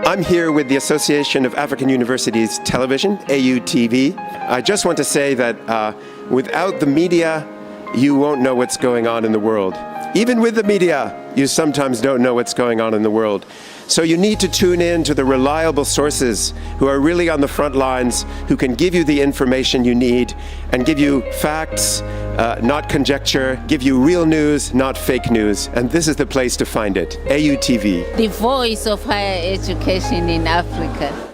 I'm here with the Association of African Universities Television, Aautv. I just want to say that without the media, you won't know what's going on in the world. Even with the media, you sometimes don't know what's going on in the world. So you need to tune in to the reliable sources who are really on the front lines, who can give you the information you need and give you facts, not conjecture, give you real news, not fake news. And this is the place to find it, Aautv. The voice of higher education in Africa.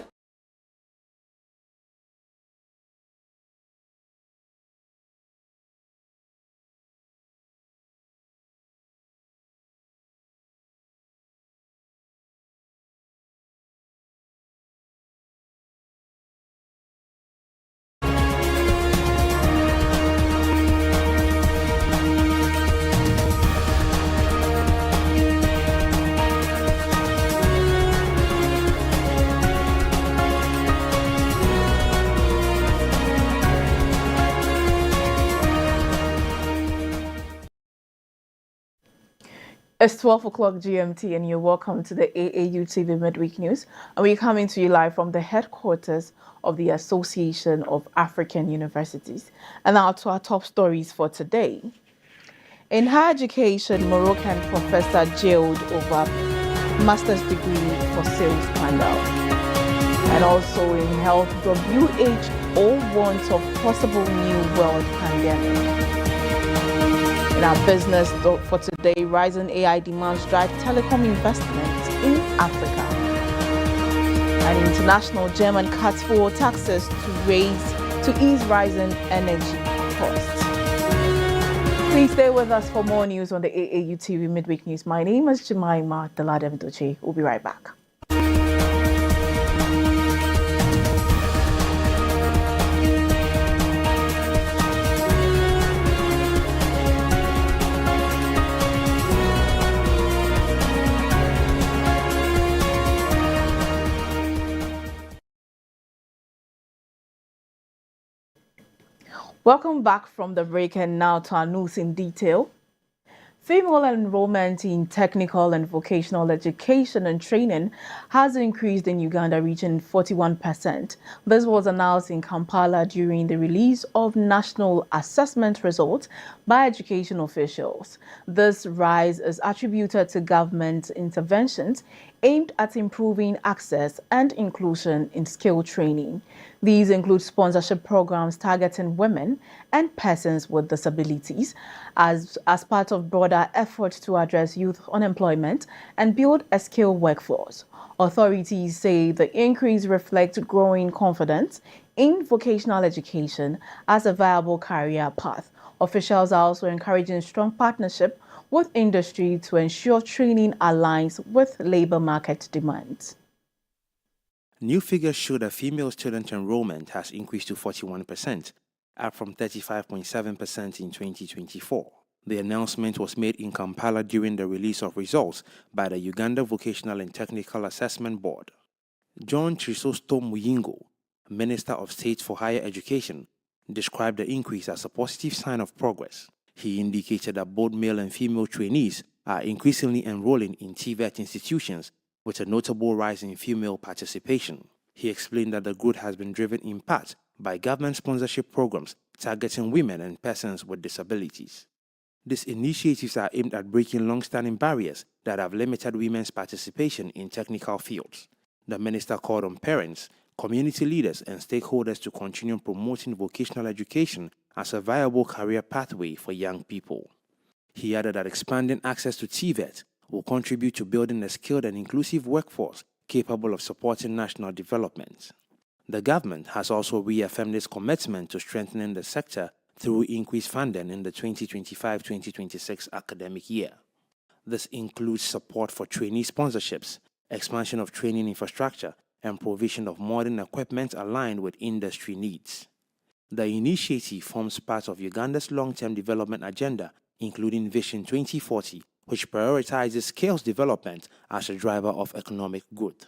It's 12 o'clock GMT and you're welcome to the Aautv Midweek News. And we're coming to you live from the headquarters of the Association of African Universities. And now to our top stories for today. In higher education, Moroccan professor jailed over master's degree for sales scandal. And also in health, WHO warns of possible new world pandemic. In our business for today, rising AI demands drive telecom investments in Africa. And international German cuts fuel taxes to ease rising energy costs. Please stay with us for more news on the Aautv Midweek News. My name is Jemima, Deladem Dotsey. We'll be right back. Welcome back from the break, and now to our news in detail. Female enrollment in technical and vocational education and training has increased in Uganda, reaching 41%. This was announced in Kampala during the release of national assessment results by education officials. This rise is attributed to government interventions aimed at improving access and inclusion in skill training. These include sponsorship programs targeting women and persons with disabilities as part of broader efforts to address youth unemployment and build a skilled workforce. Authorities say the increase reflects growing confidence in vocational education as a viable career path. Officials are also encouraging strong partnership with industry to ensure training aligns with labor market demands. New figures show that female student enrollment has increased to 41%, up from 35.7% in 2024. The announcement was made in Kampala during the release of results by the Uganda Vocational and Technical Assessment Board. John Chrysostom Muyingo, Minister of State for Higher Education, described the increase as a positive sign of progress. He indicated that both male and female trainees are increasingly enrolling in TVET institutions, with a notable rise in female participation. He explained that the growth has been driven in part by government sponsorship programs targeting women and persons with disabilities. These initiatives are aimed at breaking long-standing barriers that have limited women's participation in technical fields. The minister called on parents, community leaders, and stakeholders to continue promoting vocational education as a viable career pathway for young people. He added that expanding access to TVET will contribute to building a skilled and inclusive workforce capable of supporting national development. The government has also reaffirmed its commitment to strengthening the sector through increased funding in the 2025-2026 academic year. This includes support for trainee sponsorships, expansion of training infrastructure, and provision of modern equipment aligned with industry needs. The initiative forms part of Uganda's long-term development agenda, including Vision 2040, which prioritizes skills development as a driver of economic growth.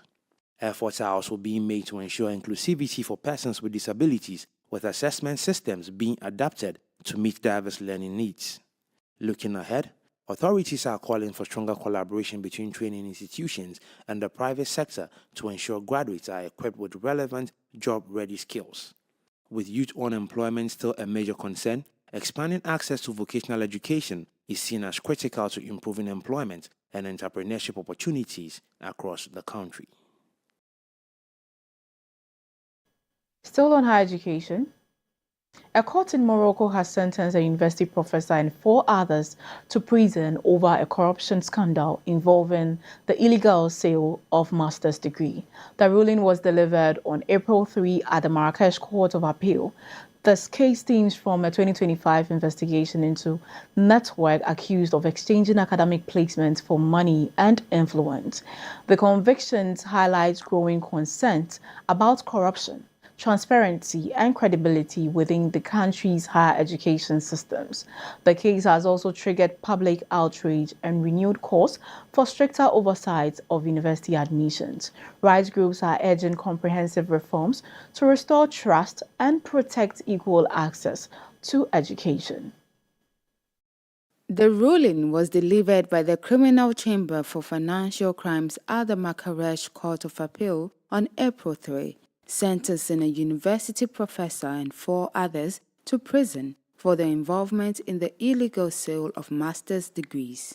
Efforts are also being made to ensure inclusivity for persons with disabilities, with assessment systems being adapted to meet diverse learning needs. Looking ahead, Authorities are calling for stronger collaboration between training institutions and the private sector to ensure graduates are equipped with relevant, job-ready skills. With youth unemployment still a major concern, expanding access to vocational education is seen as critical to improving employment and entrepreneurship opportunities across the country. Still on higher education, a court in Morocco has sentenced a university professor and 4 others to prison over a corruption scandal involving the illegal sale of master's degree. The ruling was delivered on April 3 at the Marrakesh Court of Appeal. This case stems from a 2025 investigation into network accused of exchanging academic placements for money and influence. The convictions highlight growing concerns about corruption, transparency and credibility within the country's higher education systems. The case has also triggered public outrage and renewed calls for stricter oversight of university admissions. Rights groups are urging comprehensive reforms to restore trust and protect equal access to education. The ruling was delivered by the Criminal Chamber for Financial Crimes at the Marrakesh Court of Appeal on April 3. Sentencing a university professor and 4 others to prison for their involvement in the illegal sale of master's degrees.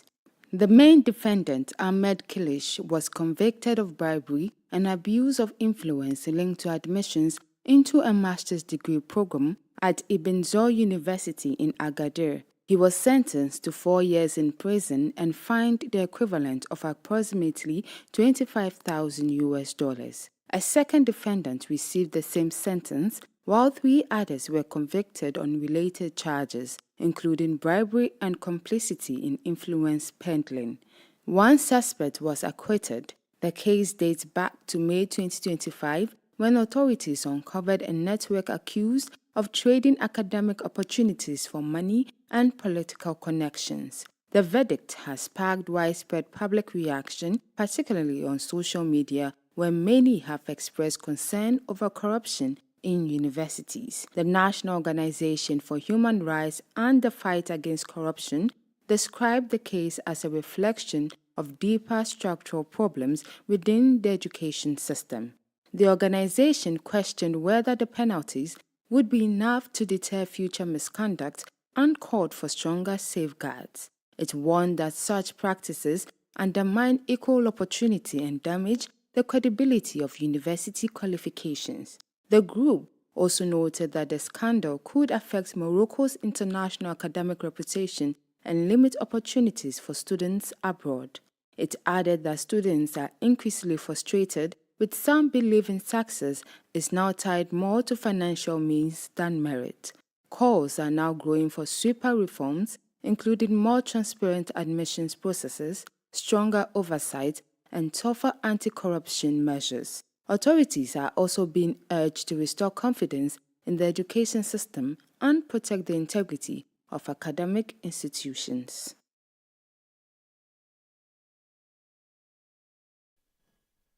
The main defendant, Ahmed Kilish, was convicted of bribery and abuse of influence linked to admissions into a master's degree program at Ibn Zor University in Agadir. He was sentenced to 4 years in prison and fined the equivalent of approximately $25,000. A second defendant received the same sentence, while 3 others were convicted on related charges, including bribery and complicity in influence peddling. 1 suspect was acquitted. The case dates back to May 2025, when authorities uncovered a network accused of trading academic opportunities for money and political connections. The verdict has sparked widespread public reaction, particularly on social media, where many have expressed concern over corruption in universities. The National Organization for Human Rights and the Fight Against Corruption described the case as a reflection of deeper structural problems within the education system. The organization questioned whether the penalties would be enough to deter future misconduct and called for stronger safeguards. It warned that such practices undermine equal opportunity and damage the credibility of university qualifications. The group also noted that the scandal could affect Morocco's international academic reputation and limit opportunities for students abroad. It added that students are increasingly frustrated, with some believing success is now tied more to financial means than merit. Calls are now growing for sweeper reforms, including more transparent admissions processes, stronger oversight, and tougher anti-corruption measures. Authorities are also being urged to restore confidence in the education system and protect the integrity of academic institutions.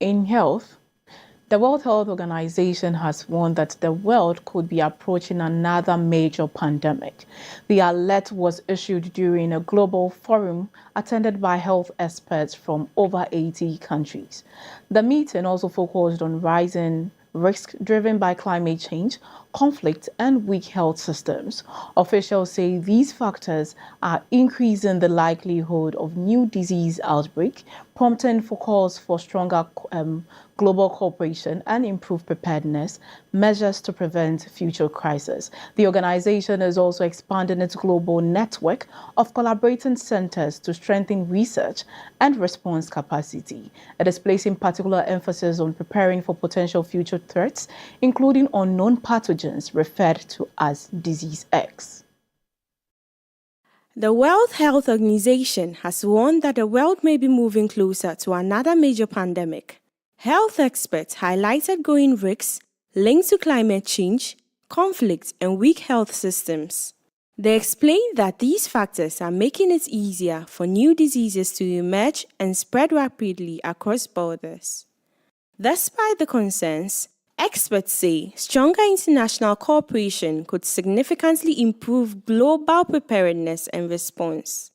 In health, the World Health Organization has warned that the world could be approaching another major pandemic. The alert was issued during a global forum attended by health experts from over 80 countries. The meeting also focused on rising risks driven by climate change, conflict, and weak health systems. Officials say these factors are increasing the likelihood of new disease outbreak, prompting for calls for stronger global cooperation and improved preparedness measures to prevent future crises. The organization is also expanding its global network of collaborating centers to strengthen research and response capacity. It is placing particular emphasis on preparing for potential future threats, including unknown pathogens referred to as Disease X. The World Health Organization has warned that the world may be moving closer to another major pandemic. Health experts highlighted growing risks linked to climate change, conflict, and weak health systems. They explained that these factors are making it easier for new diseases to emerge and spread rapidly across borders. Despite the concerns, experts say stronger international cooperation could significantly improve global preparedness and response.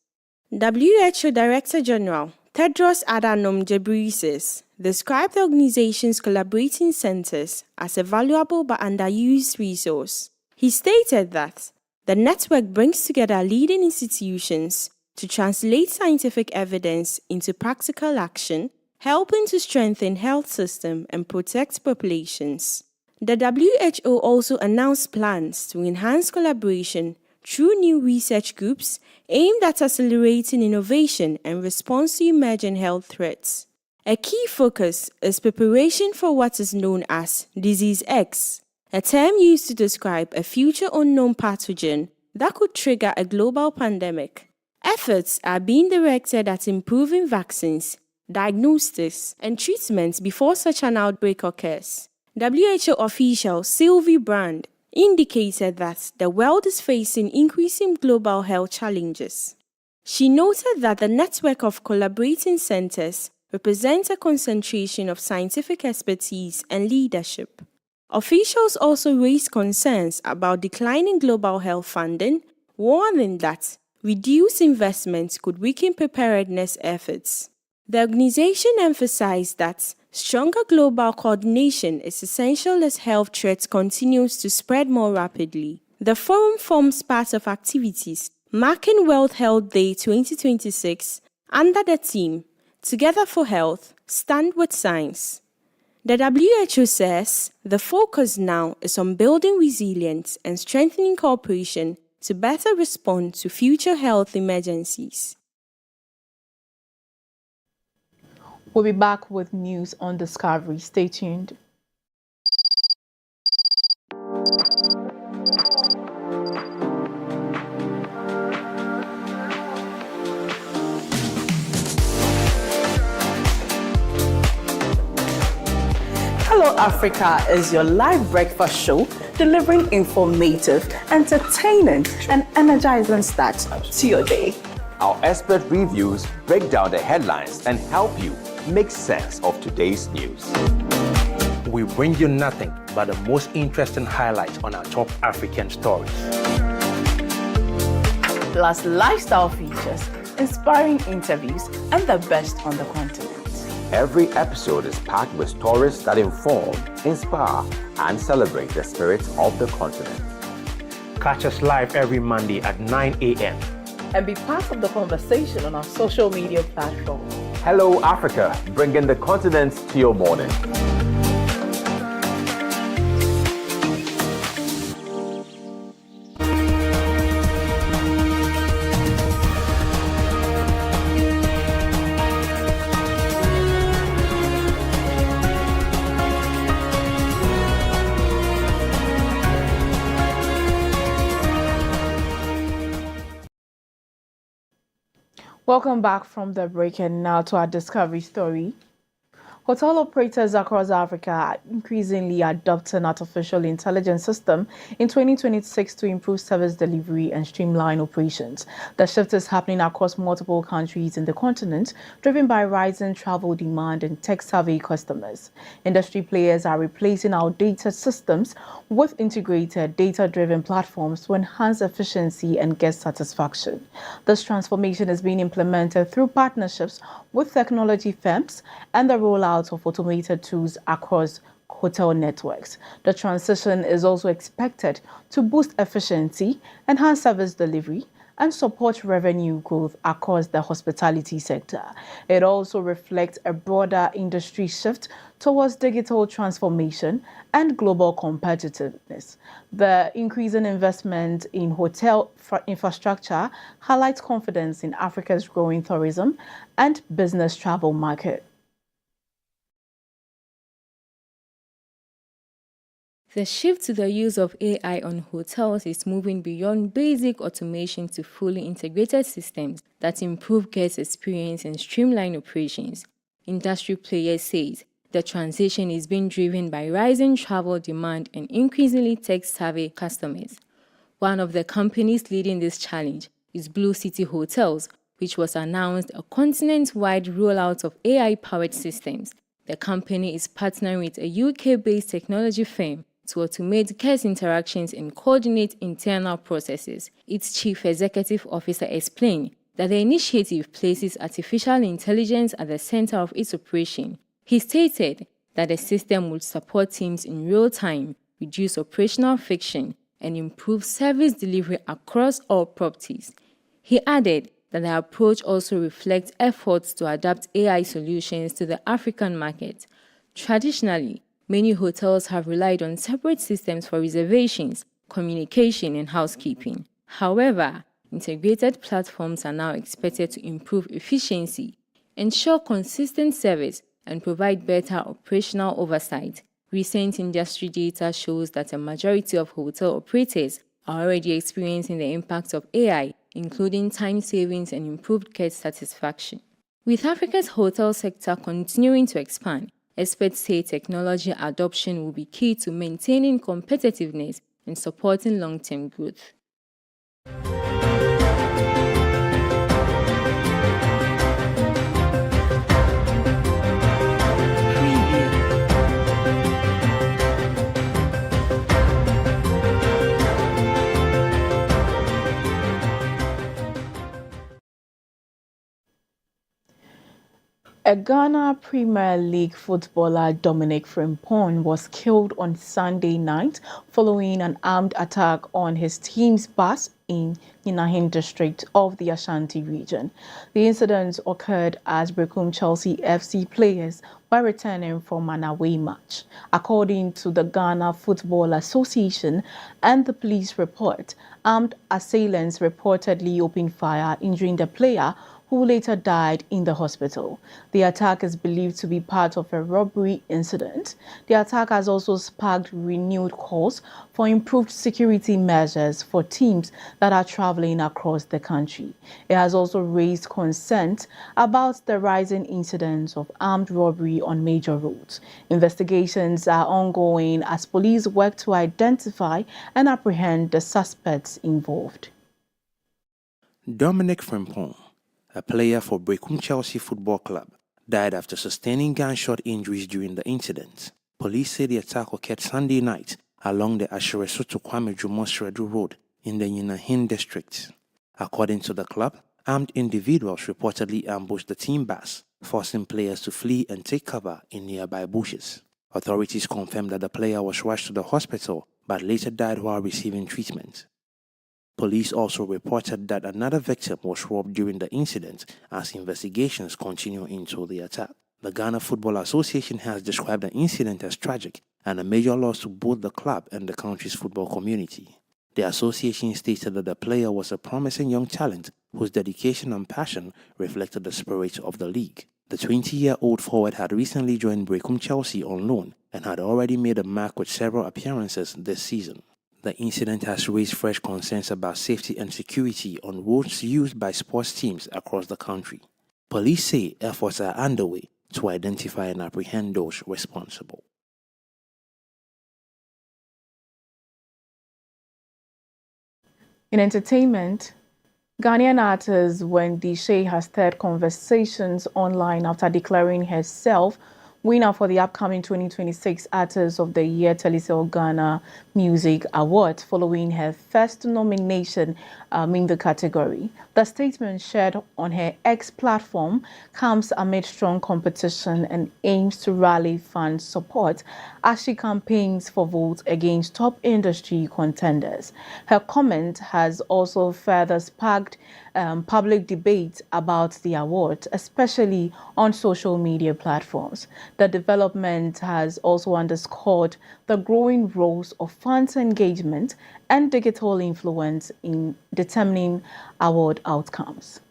WHO Director General Tedros Adhanom Ghebreyesus described the organization's collaborating centers as a valuable but underused resource. He stated that the network brings together leading institutions to translate scientific evidence into practical action, helping to strengthen health systems and protect populations. The WHO also announced plans to enhance collaboration through new research groups aimed at accelerating innovation and response to emerging health threats. A key focus is preparation for what is known as Disease X, a term used to describe a future unknown pathogen that could trigger a global pandemic. Efforts are being directed at improving vaccines, diagnostics, and treatments before such an outbreak occurs. WHO official Sylvie Brand indicated that the world is facing increasing global health challenges. She noted that the network of collaborating centers represents a concentration of scientific expertise and leadership. Officials also raised concerns about declining global health funding, warning that reduced investments could weaken preparedness efforts. The organization emphasized that stronger global coordination is essential as health threats continues to spread more rapidly. The forum forms part of activities marking World Health Day 2026 under the theme Together for Health, Stand with Science. The WHO says the focus now is on building resilience and strengthening cooperation to better respond to future health emergencies. We'll be back with news on Discovery. Stay tuned. Hello Africa is your live breakfast show delivering informative, entertaining, and energizing start to your day. Our expert reviews break down the headlines and help you make sense of today's news. We bring you nothing but the most interesting highlights on our top African stories. Plus lifestyle features, inspiring interviews, and the best on the continent. Every episode is packed with stories that inform, inspire, and celebrate the spirit of the continent. Catch us live every Monday at 9 a.m. And be part of the conversation on our social media platforms. Hello Africa, bringing the continent to your morning. Welcome back from the break, and now to our Discovery story. Hotel operators across Africa are increasingly adopting artificial intelligence system in 2026 to improve service delivery and streamline operations. The shift is happening across multiple countries in the continent, driven by rising travel demand and tech-savvy customers. Industry players are replacing outdated systems with integrated, data-driven platforms to enhance efficiency and guest satisfaction. This transformation is being implemented through partnerships with technology firms and the rollout of automated tools across hotel networks. The transition is also expected to boost efficiency, enhance service delivery, and support revenue growth across the hospitality sector. It also reflects a broader industry shift towards digital transformation and global competitiveness. The increasing investment in hotel infrastructure highlights confidence in Africa's growing tourism and business travel market. The shift to the use of AI on hotels is moving beyond basic automation to fully integrated systems that improve guest experience and streamline operations. Industry players say the transition is being driven by rising travel demand and increasingly tech-savvy customers. One of the companies leading this challenge is Blue City Hotels, which was announced a continent-wide rollout of AI-powered systems. The company is partnering with a UK-based technology firm to automate guest interactions and coordinate internal processes. Its chief executive officer explained that the initiative places artificial intelligence at the center of its operation. He stated that the system would support teams in real time, reduce operational friction, and improve service delivery across all properties. He added that the approach also reflects efforts to adapt AI solutions to the African market. Traditionally, many hotels have relied on separate systems for reservations, communication, and housekeeping. However, integrated platforms are now expected to improve efficiency, ensure consistent service, and provide better operational oversight. Recent industry data shows that a majority of hotel operators are already experiencing the impact of AI, including time savings and improved guest satisfaction. With Africa's hotel sector continuing to expand, experts say technology adoption will be key to maintaining competitiveness and supporting long-term growth. A Ghana Premier League footballer, Dominic Frimpong, was killed on Sunday night following an armed attack on his team's bus in Ninahin district of the Ashanti region. The incident occurred as Brekum Chelsea FC players were returning from an away match. According to the Ghana Football Association and the police report, armed assailants reportedly opened fire, injuring the player, who later died in the hospital. The attack is believed to be part of a robbery incident. The attack has also sparked renewed calls for improved security measures for teams that are traveling across the country. It has also raised concerns about the rising incidents of armed robbery on major roads. Investigations are ongoing as police work to identify and apprehend the suspects involved. Dominic Frimpong, a player for Brekum Chelsea Football Club, died after sustaining gunshot injuries during the incident. Police say the attack occurred Sunday night along the Asheresoto Kwame Jumosredu Road in the Ninahin district. According to the club, armed individuals reportedly ambushed the team bus, forcing players to flee and take cover in nearby bushes. Authorities confirmed that the player was rushed to the hospital but later died while receiving treatment. Police also reported that another victim was robbed during the incident as investigations continue into the attack. The Ghana Football Association has described the incident as tragic and a major loss to both the club and the country's football community. The association stated that the player was a promising young talent whose dedication and passion reflected the spirit of the league. The 20-year-old forward had recently joined Brekum Chelsea on loan and had already made a mark with several appearances this season. The incident has raised fresh concerns about safety and security on roads used by sports teams across the country. Police say efforts are underway to identify and apprehend those responsible. In entertainment, Ghanaian artist Wendy Shea has stirred conversations online after declaring herself winner for the upcoming 2026 Artist of the Year Telecel Ghana Music Award following her first nomination in the category. The statement shared on her X platform comes amid strong competition and aims to rally fan support as she campaigns for votes against top industry contenders. Her comment has also further sparked public debate about the award, especially on social media platforms. The development has also underscored the growing roles of fans' engagement and digital influence in determining award outcomes.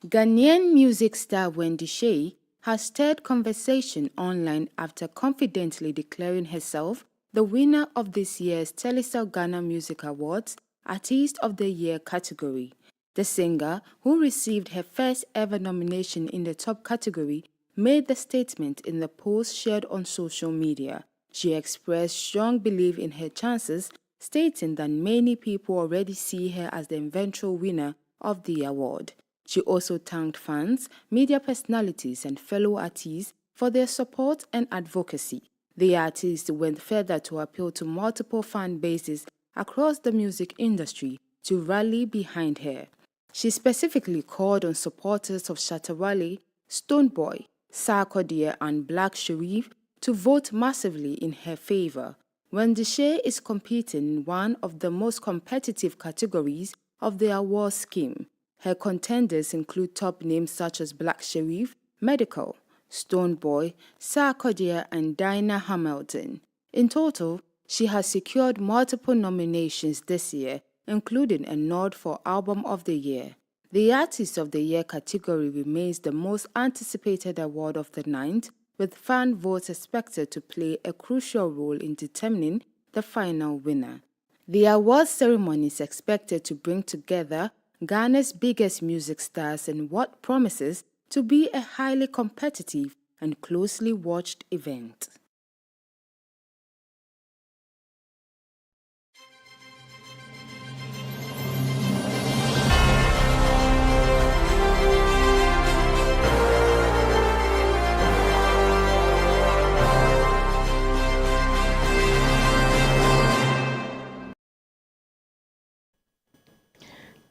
Ghanaian music star Wendy Shea has stirred conversation online after confidently declaring herself the winner of this year's Telecel Ghana Music Awards Artist of the Year category. The singer, who received her first ever nomination in the top category, made the statement in the post shared on social media. She expressed strong belief in her chances, stating that many people already see her as the eventual winner of the award. She also thanked fans, media personalities, and fellow artists for their support and advocacy. The artist went further to appeal to multiple fan bases across the music industry to rally behind her. She specifically called on supporters of Shatawale, Stoneboy, Sarkodie and Black Sherif to vote massively in her favor when the share is competing in one of the most competitive categories of the award scheme. Her contenders include top names such as Black Sherif, Medical, Stoneboy, Sarkodie and Dinah Hamilton. In total, she has secured multiple nominations this year, including a nod for Album of the Year. The Artist of the Year category remains the most anticipated award of the night, with fan votes expected to play a crucial role in determining the final winner. The awards ceremony is expected to bring together Ghana's biggest music stars in what promises to be a highly competitive and closely watched event.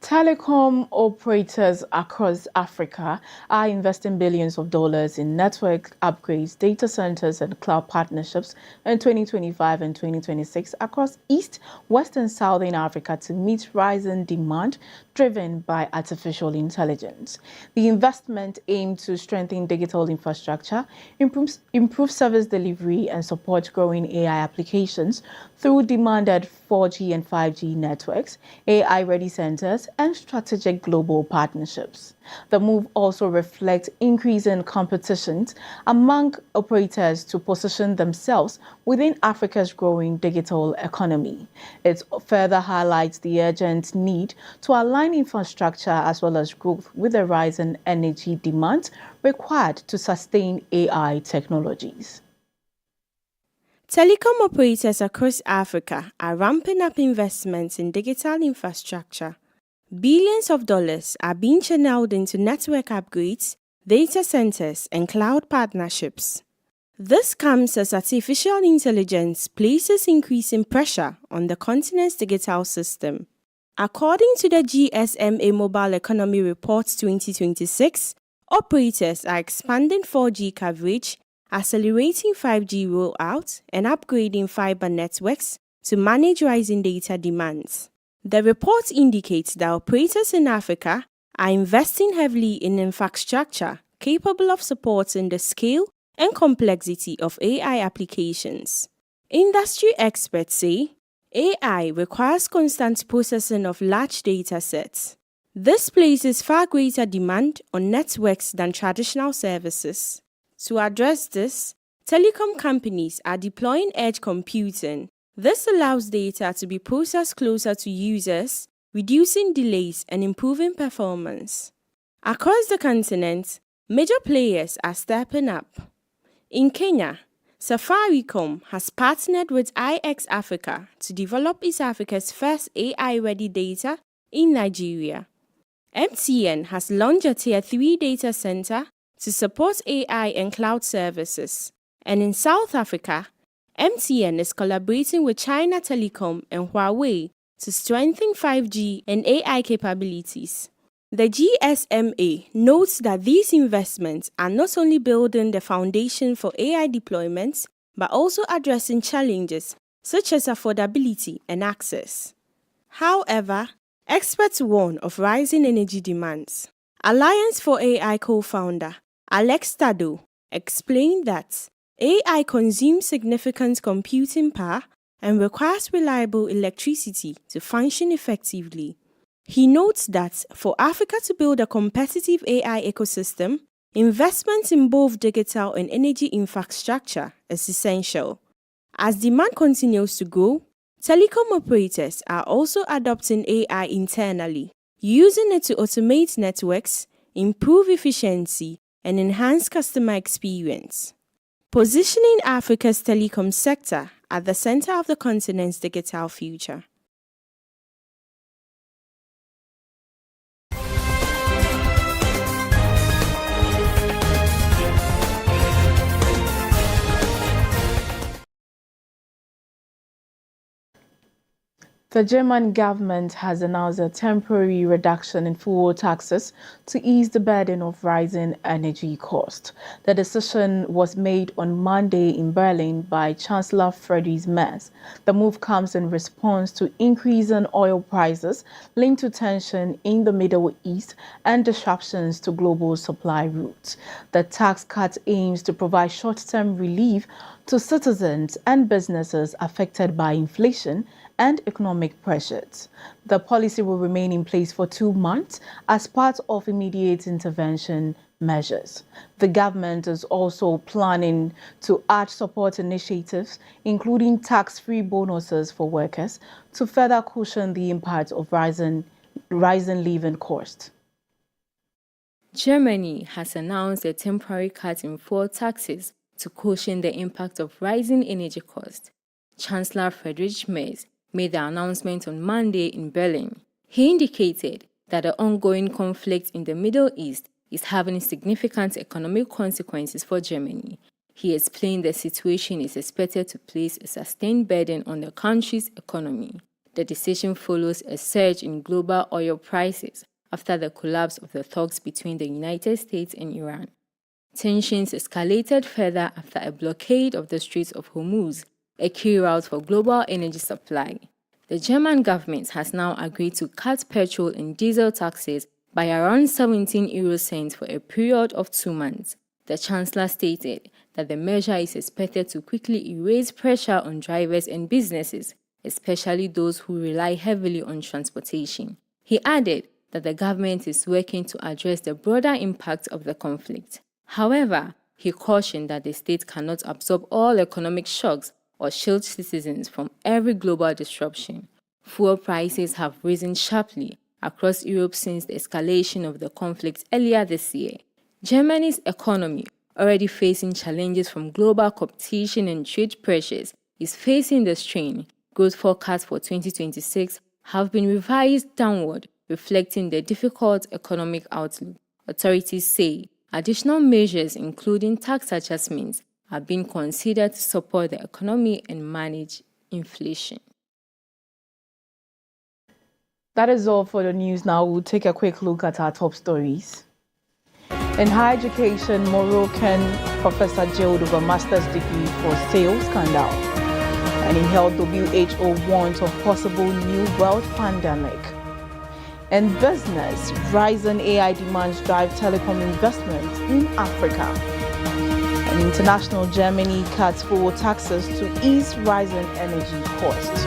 Telecom operators across Africa are investing billions of dollars in network upgrades, data centers, and cloud partnerships in 2025 and 2026 across East, West, and Southern Africa to meet rising demand driven by artificial intelligence. The investment aimed to strengthen digital infrastructure, improve service delivery, and support growing AI applications through demanded 4G and 5G networks, AI-ready centers, and strategic global partnerships. The move also reflects increasing competitions among operators to position themselves within Africa's growing digital economy. It further highlights the urgent need to align infrastructure as well as growth with the rising energy demand required to sustain AI technologies. Telecom operators across Africa are ramping up investments in digital infrastructure. Billions of dollars are being channeled into network upgrades, data centers, and cloud partnerships. This comes as artificial intelligence places increasing pressure on the continent's digital system. According to the GSMA Mobile Economy Report 2026, operators are expanding 4G coverage, accelerating 5G rollout, and upgrading fiber networks to manage rising data demands. The report indicates that operators in Africa are investing heavily in infrastructure capable of supporting the scale and complexity of AI applications. Industry experts say AI requires constant processing of large data sets. This places far greater demand on networks than traditional services. To address this, telecom companies are deploying edge computing. This allows data to be processed closer to users, reducing delays and improving performance. Across the continent, major players are stepping up. In Kenya, Safaricom has partnered with IX Africa to develop East Africa's first AI-ready data in Nigeria. MTN has launched a Tier 3 data center to support AI and cloud services. And in South Africa, MTN is collaborating with China Telecom and Huawei to strengthen 5G and AI capabilities. The GSMA notes that these investments are not only building the foundation for AI deployments, but also addressing challenges such as affordability and access. However, experts warn of rising energy demands. Alliance for AI co-founder Alex Tado explained that AI consumes significant computing power and requires reliable electricity to function effectively. He notes that for Africa to build a competitive AI ecosystem, investment in both digital and energy infrastructure is essential. As demand continues to grow, telecom operators are also adopting AI internally, using it to automate networks, improve efficiency, and enhance customer experience. Positioning Africa's telecom sector at the center of the continent's digital future. The German government has announced a temporary reduction in fuel taxes to ease the burden of rising energy costs. The decision was made on Monday in Berlin by Chancellor Friedrich Merz. The move comes in response to increasing oil prices linked to tension in the Middle East and disruptions to global supply routes. The tax cut aims to provide short-term relief to citizens and businesses affected by inflation and economic pressures. The policy will remain in place for 2 months as part of immediate intervention measures. The government is also planning to add support initiatives, including tax-free bonuses for workers, to further cushion the impact of rising living costs. Germany has announced a temporary cut in fuel taxes to cushion the impact of rising energy costs. Chancellor Friedrich Merz made the announcement on Monday in Berlin. He indicated that the ongoing conflict in the Middle East is having significant economic consequences for Germany. He explained the situation is expected to place a sustained burden on the country's economy. The decision follows a surge in global oil prices after the collapse of the talks between the United States and Iran. Tensions escalated further after a blockade of the Strait of Hormuz, a key route for global energy supply. The German government has now agreed to cut petrol and diesel taxes by around 17 euro cents for a period of 2 months. The Chancellor stated that the measure is expected to quickly erase pressure on drivers and businesses, especially those who rely heavily on transportation. He added that the government is working to address the broader impact of the conflict. However, he cautioned that the state cannot absorb all economic shocks or shield citizens from every global disruption. Fuel prices have risen sharply across Europe since the escalation of the conflict earlier this year. Germany's economy, already facing challenges from global competition and trade pressures, is facing the strain. Growth forecasts for 2026 have been revised downward, reflecting the difficult economic outlook. Authorities say additional measures, including tax adjustments, are being considered to support the economy and manage inflation. That is all for the news. Now we'll take a quick look at our top stories. In higher education, Moroccan professor jailed over master's degree for sales scandal. And in health, WHO warns of possible new world pandemic. In business, rising AI demands drive telecom investment in Africa. And international, Germany cuts fuel taxes to ease rising energy costs.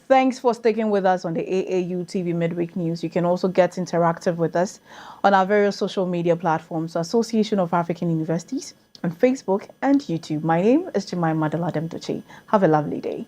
Thanks for sticking with us on the Aautv Midweek News. You can also get interactive with us on our various social media platforms, Association of African Universities, on Facebook and YouTube. My name is Jemima Deladem. Have a lovely day.